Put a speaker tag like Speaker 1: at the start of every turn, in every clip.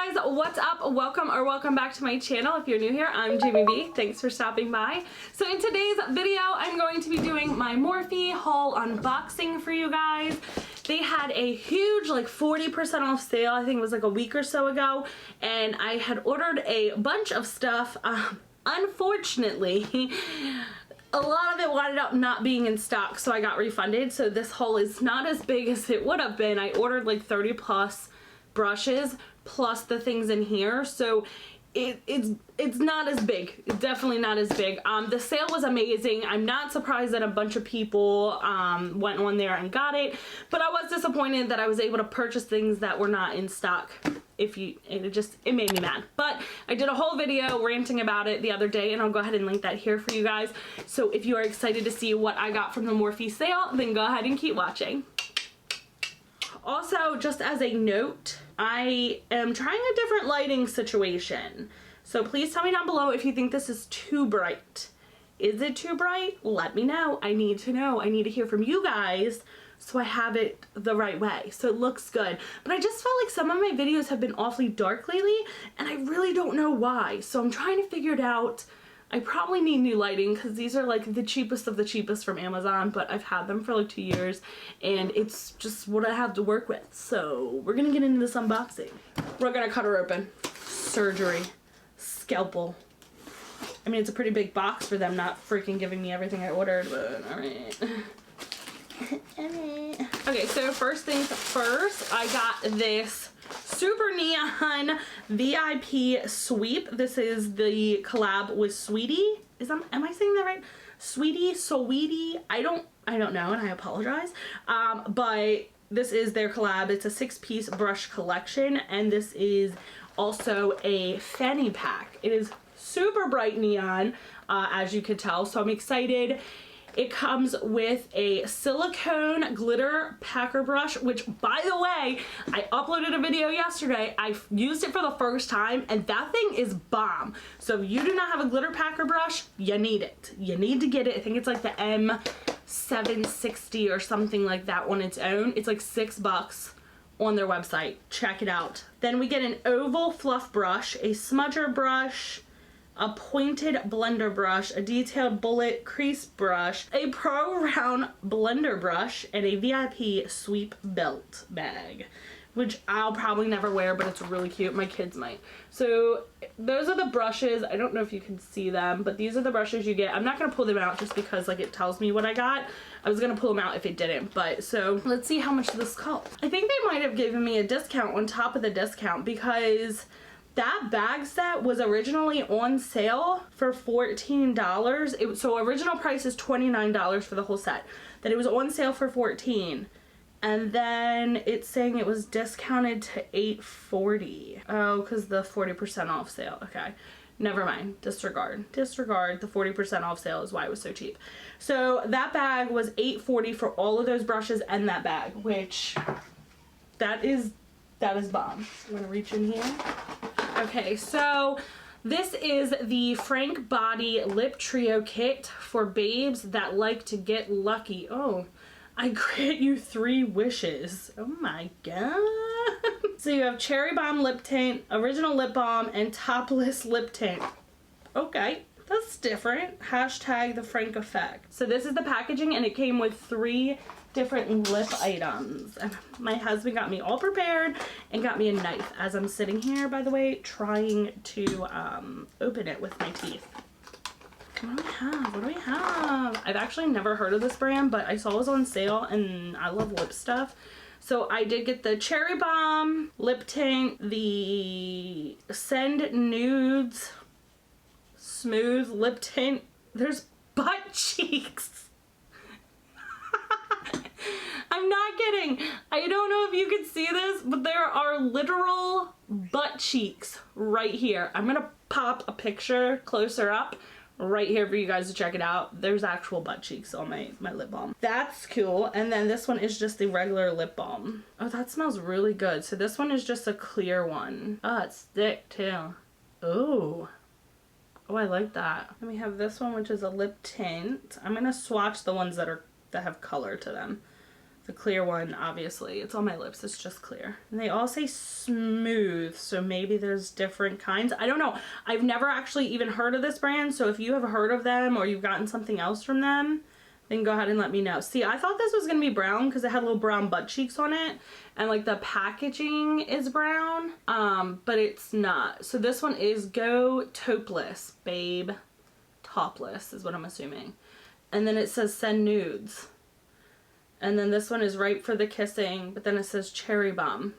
Speaker 1: guys, what's up? Welcome back to my channel. If you're new here, I'm Jamie B. Thanks for stopping by. So in today's video, I'm going to be doing my Morphe haul unboxing for you guys. They had a huge like 40% off sale. I think it was like a week or so ago, and I had ordered a bunch of stuff. Unfortunately, a lot of it wound up not being in stock, so I got refunded. So this haul is not as big as it would have been. I ordered like 30 plus brushes plus the things in here, so it's not as big. It's definitely not as big. The sale was amazing. I'm not surprised that a bunch of people went on there and got it, but I was disappointed that I was able to purchase things that were not in stock. It made me mad. But I did a whole video ranting about it the other day, and I'll go ahead and link that here for you guys. So if you are excited to see what I got from the Morphe sale, then go ahead and keep watching. Also, just as a note, I am trying a different lighting situation. So please tell me down below if you think this is too bright. Is it too bright? Let me know. I need to know. I need to hear from you guys so I have it the right way, so it looks good. But I just felt like some of my videos have been awfully dark lately, and I really don't know why. So I'm trying to figure it out. I probably need new lighting because these are like the cheapest of the cheapest from Amazon, but I've had them for like 2 years and it's just what I have to work with. So we're gonna get into this unboxing. We're gonna cut her open. Surgery. Scalpel. I mean, it's a pretty big box for them not freaking giving me everything I ordered, but alright. Okay, so first things first, I got this super neon VIP sweep. This is the collab with Sweetie. Am I saying that right? Sweetie. I don't know, and I apologize. But this is their collab. It's a 6-piece brush collection, and this is also a fanny pack. It is super bright neon, as you could tell, so I'm excited. It comes with a silicone glitter packer brush, which, by the way, I uploaded a video yesterday. I used it for the first time, and that thing is bomb. So if you do not have a glitter packer brush, you need it. You need to get it. I think it's like the M760 or something like that on its own. It's like $6 on their website. Check it out. Then we get an oval fluff brush, a smudger brush, a pointed blender brush, a detailed bullet crease brush, a pro round blender brush, and a VIP sweep belt bag, which I'll probably never wear, but it's really cute. My kids might. So those are the brushes. I don't know if you can see them, but these are the brushes you get. I'm not gonna pull them out just because like it tells me what I got. I was gonna pull them out if it didn't, but so let's see how much this cost. I think they might have given me a discount on top of the discount because that bag set was originally on sale for $14. So original price is $29 for the whole set. Then it was on sale for $14. And then it's saying it was discounted to $8.40. Oh, because the 40% off sale. Okay. Never mind. Disregard. Disregard. The 40% off sale is why it was so cheap. So that bag was $8.40 for all of those brushes and that bag, which that is bomb. I'm gonna reach in here. Okay, so this is the Frank Body Lip Trio Kit for babes that like to get lucky. Oh, I grant you 3 wishes. Oh my god. So you have Cherry Bomb Lip Tint, Original Lip Balm, and Topless Lip Tint. Okay, that's different. Hashtag the Frank Effect. So this is the packaging, and it came with 3 different lip items. And my husband got me all prepared and got me a knife as I'm sitting here, by the way, trying to open it with my teeth. What do we have? What do we have? I've actually never heard of this brand, but I saw it was on sale and I love lip stuff. So I did get the Cherry Bomb lip tint, the Send Nudes smooth lip tint. There's butt cheeks. I'm not kidding. I don't know if you can see this, but there are literal butt cheeks right here. I'm gonna pop a picture closer up right here for you guys to check it out. There's actual butt cheeks on my lip balm. That's cool. And then this one is just the regular lip balm. Oh, that smells really good. So this one is just a clear one. Oh, it's thick too. Oh. Oh, I like that. Then we have this one, which is a lip tint. I'm gonna swatch the ones that have color to them. The clear one, obviously. It's on my lips. It's just clear. And they all say smooth, so maybe there's different kinds. I don't know. I've never actually even heard of this brand, so if you have heard of them or you've gotten something else from them, then go ahead and let me know. See, I thought this was going to be brown because it had little brown butt cheeks on it, and like the packaging is brown, but it's not. So this one is Go Topless, babe. Topless is what I'm assuming. And then it says send nudes. And then this one is Ripe for the Kissing, but then it says Cherry Bomb.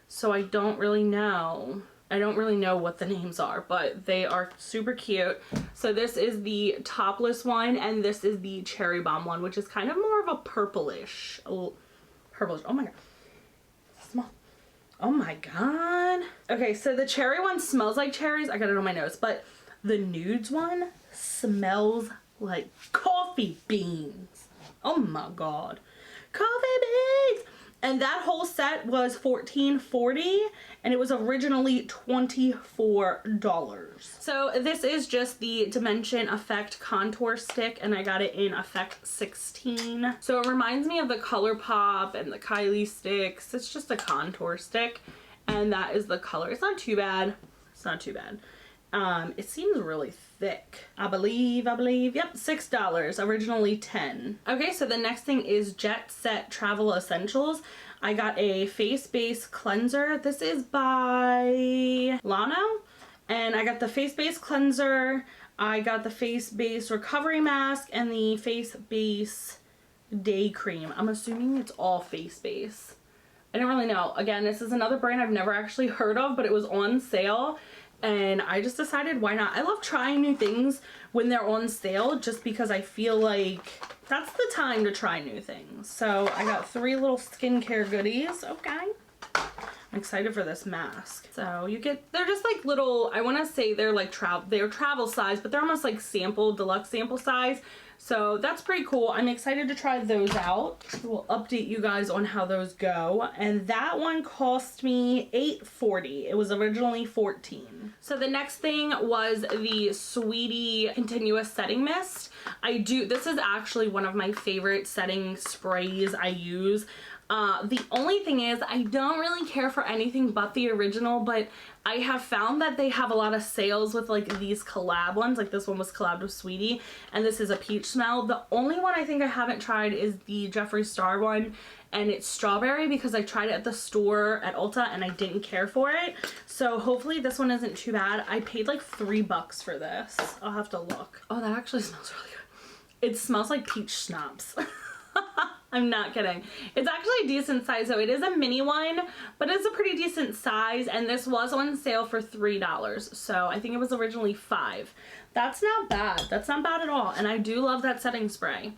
Speaker 1: So I don't really know. I don't really know what the names are, but they are super cute. So this is the topless one, and this is the Cherry Bomb one, which is kind of more of a purplish. Purplish. Oh my god. Smell. Oh my god. Okay, so the cherry one smells like cherries. I got it on my nose, but the nudes one smells like coffee beans. Oh my god. Coffee beans! And that whole set was $14.40, and it was originally $24. So this is just the Dimension Effect Contour Stick, and I got it in Effect 16. So it reminds me of the ColourPop and the Kylie sticks. It's just a contour stick, and that is the color. It's not too bad. It's not too bad. It seems really thick. I believe, yep, $6, originally $10. Okay, so the next thing is Jet Set Travel Essentials. I got a face base cleanser. This is by Lano, and I got the face base cleanser, I got the face base recovery mask, and the face base day cream. I'm assuming it's all face base. I don't really know. Again, this is another brand I've never actually heard of, but it was on sale, and I just decided why not. I love trying new things when they're on sale just because I feel like that's the time to try new things. So I got 3 little skincare goodies. Okay. I'm excited for this mask. So you get, they're just like little, I want to say they're like they're travel size, but they're almost like deluxe sample size. So that's pretty cool. I'm excited to try those out. We'll update you guys on how those go. And that one cost me $8.40. It was originally $14. So the next thing was the Sweetie Continuous Setting Mist. This is actually one of my favorite setting sprays I use. The only thing is I don't really care for anything but the original, but I have found that they have a lot of sales with like these collab ones. Like this one was collabed with Sweetie, and this is a peach smell. The only one I think I haven't tried is the Jeffree Star one, and it's strawberry because I tried it at the store at Ulta and I didn't care for it. So hopefully this one isn't too bad. I paid like $3 for this. I'll have to look. Oh, that actually smells really good. It smells like peach schnapps. I'm not kidding. It's actually a decent size, so it is a mini one, but it's a pretty decent size, and this was on sale for $3, so I think it was originally $5. That's not bad. That's not bad at all, and I do love that setting spray.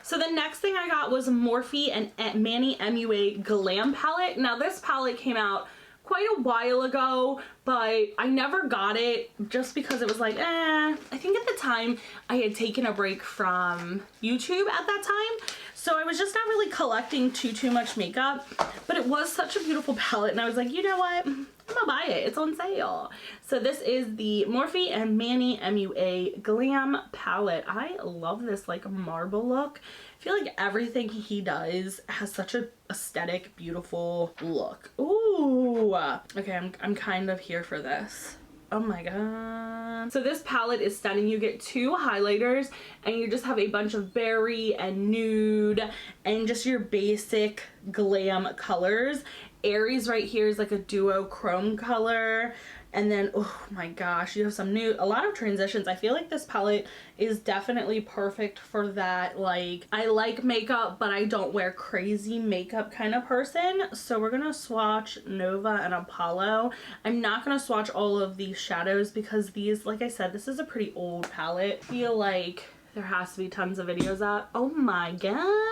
Speaker 1: So the next thing I got was Morphe and Manny MUA Glam palette. Now this palette came out quite a while ago, but I never got it just because it was like, I think at the time I had taken a break from YouTube at that time. So I was just not really collecting too much makeup, but it was such a beautiful palette, and I was like, you know what? I'm gonna buy it. It's on sale. So this is the Morphe and Manny MUA Glam palette. I love this like marble look. I feel like everything he does has such a aesthetic, beautiful look. Ooh. Okay, I'm kind of here for this. Oh my god. So this palette is stunning. You get 2 highlighters, and you just have a bunch of berry and nude and just your basic glam colors. Aries right here is like a duo chrome color. And then, oh my gosh, you have some a lot of transitions. I feel like this palette is definitely perfect for that. Like, I like makeup, but I don't wear crazy makeup kind of person. So we're gonna swatch Nova and Apollo. I'm not gonna swatch all of these shadows because these, like I said, this is a pretty old palette. I feel like there has to be tons of videos out. Oh my god.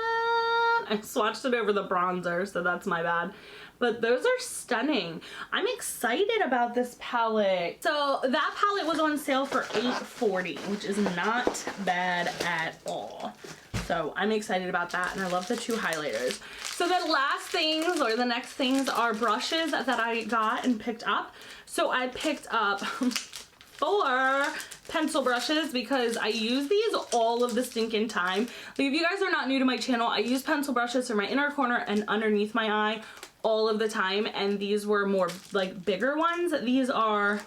Speaker 1: I swatched it over the bronzer, so that's my bad. But those are stunning. I'm excited about this palette. So that palette was on sale for $8.40, which is not bad at all. So I'm excited about that, and I love the 2 highlighters. So the last things, or the next things, are brushes that I got and picked up. So I picked up 4 pencil brushes because I use these all of the stinking time. Like, if you guys are not new to my channel, I use pencil brushes for my inner corner and underneath my eye all of the time, and these were more like bigger ones. These are,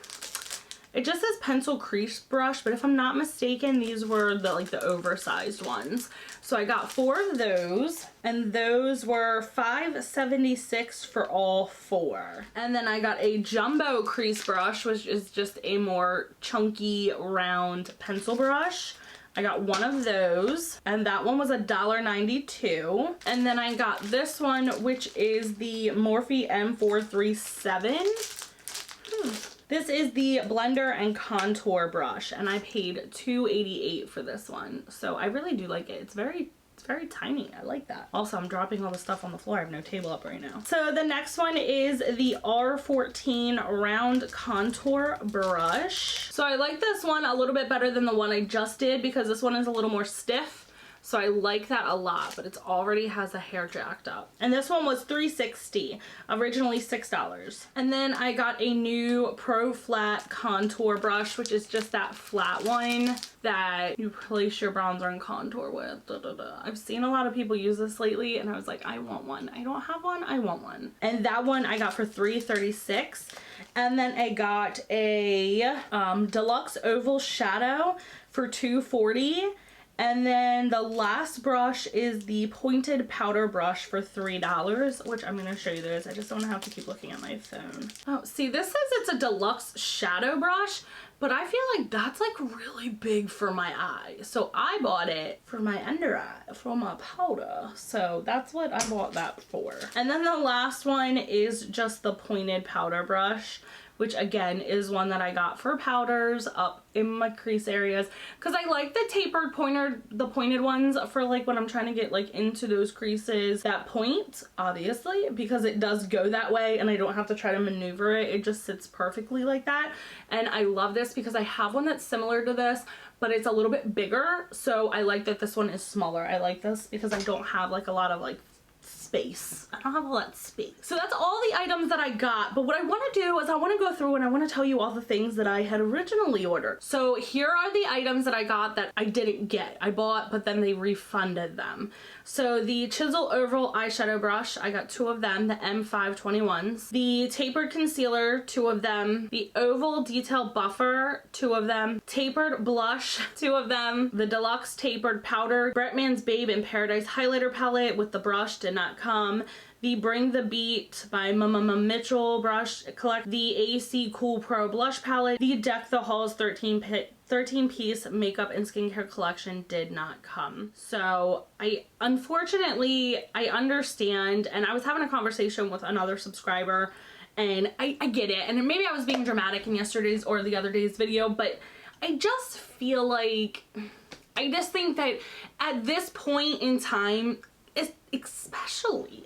Speaker 1: it just says pencil crease brush, but if I'm not mistaken, these were the like the oversized ones. So I got 4 of those, and those were $5.76 for all 4. And then I got a jumbo crease brush, which is just a more chunky round pencil brush. I got 1 of those, and that one was $1.92. And then I got this one, which is the Morphe M437. This is the blender and contour brush, and I paid $2.88 for this one. So I really do like it. It's very tiny. I like that. Also, I'm dropping all the stuff on the floor. I have no table up right now. So the next one is the R14 round contour brush. So I like this one a little bit better than the one I just did because this one is a little more stiff. So I like that a lot, but it's already has the hair jacked up. And this one was $3.60, originally $6. And then I got a new Pro Flat contour brush, which is just that flat one that you place your bronzer and contour with. I've seen a lot of people use this lately, and I was like, I want one. I don't have one, I want one. And that one I got for $3.36. And then I got a deluxe oval shadow for $2.40. And then the last brush is the pointed powder brush for $3, which I'm going to show you this. I just don't have to keep looking at my phone. Oh, see, this says it's a deluxe shadow brush, but I feel like that's like really big for my eye. So I bought it for my under eye, for my powder. So that's what I bought that for. And then the last one is just the pointed powder brush, which again is one that I got for powders up in my crease areas, because I like the tapered pointed ones for like when I'm trying to get like into those creases that point, obviously, because it does go that way and I don't have to try to maneuver it. It just sits perfectly like that. And I love this because I have one that's similar to this, but it's a little bit bigger. So I like that this one is smaller. I like this because I don't have like a lot of like space. I don't have a lot of space. So that's all the items that I got, but what I want to do is I want to go through and I want to tell you all the things that I had originally ordered. So here are the items that I got that I didn't get. I bought, but then they refunded them. So the Chisel Oval Eyeshadow Brush, I got 2 of them, the M521s. The Tapered Concealer, 2 of them. The Oval Detail Buffer, 2 of them. Tapered Blush, 2 of them. The Deluxe Tapered Powder. Bretman's Babe in Paradise Highlighter Palette with the brush did not come. The Bring the Beat by Mitchell brush collect. The AC Cool Pro Blush Palette. The Deck the Halls 13-piece makeup and skincare collection did not come. So unfortunately, I understand, and I was having a conversation with another subscriber, and I get it, and maybe I was being dramatic in yesterday's or the other day's video, but I just feel like, I just think that at this point in time, especially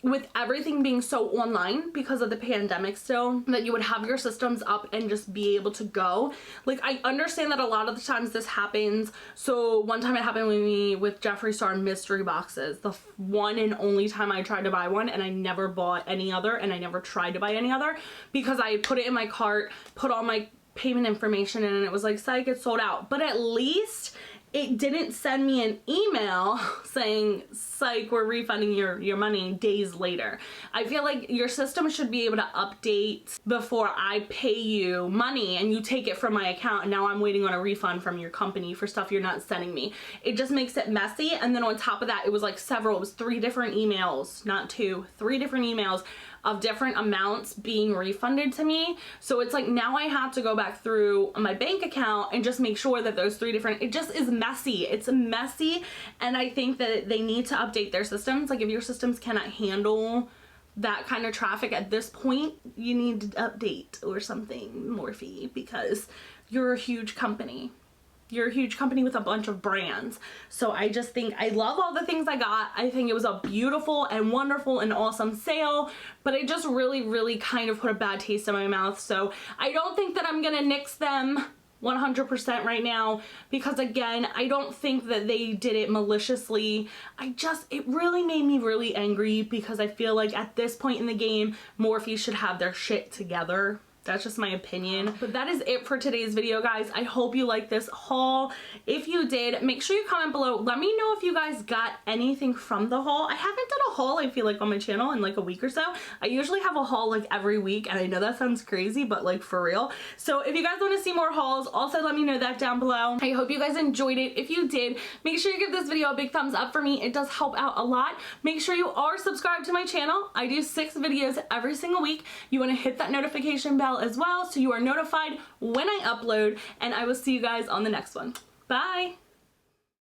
Speaker 1: with everything being so online because of the pandemic still, that you would have your systems up and just be able to go. Like, I understand that a lot of the times this happens. So one time it happened with me with Jeffree Star mystery boxes, the one and only time I tried to buy one, and I never bought any other, and I never tried to buy any other because I put it in my cart, put all my payment information in, and it was like, psych, it's sold out. But at least it didn't send me an email saying, psych, we're refunding your money days later. I feel like your system should be able to update before I pay you money and you take it from my account, and now I'm waiting on a refund from your company for stuff you're not sending me. It just makes it messy. And then on top of that, it was like it was 3 different emails, not 2, 3 different emails of different amounts being refunded to me. So it's like now I have to go back through my bank account and just make sure that those 3 different, it just is messy. It's messy, and I think that they need to update their systems. Like, if your systems cannot handle that kind of traffic at this point, you need to update or something, Morphe, because you're a huge company. You're a huge company with a bunch of brands. So I just think, I love all the things I got. I think it was a beautiful and wonderful and awesome sale, but it just really kind of put a bad taste in my mouth. So I don't think that I'm gonna nix them 100% right now, because again, I don't think that they did it maliciously. It really made me really angry because I feel like at this point in the game, Morphe should have their shit together. That's just my opinion. But that is it for today's video, guys. I hope you liked this haul. If you did, make sure you comment below. Let me know if you guys got anything from the haul. I haven't done a haul, I feel like, on my channel in like a week or so. I usually have a haul like every week, and I know that sounds crazy, but like for real. So if you guys want to see more hauls, also let me know that down below. I hope you guys enjoyed it. If you did, make sure you give this video a big thumbs up for me. It does help out a lot. Make sure you are subscribed to my channel. I do 6 videos every single week. You want to hit that notification bell as well so you are notified when I upload, and I will see you guys on the next one. Bye!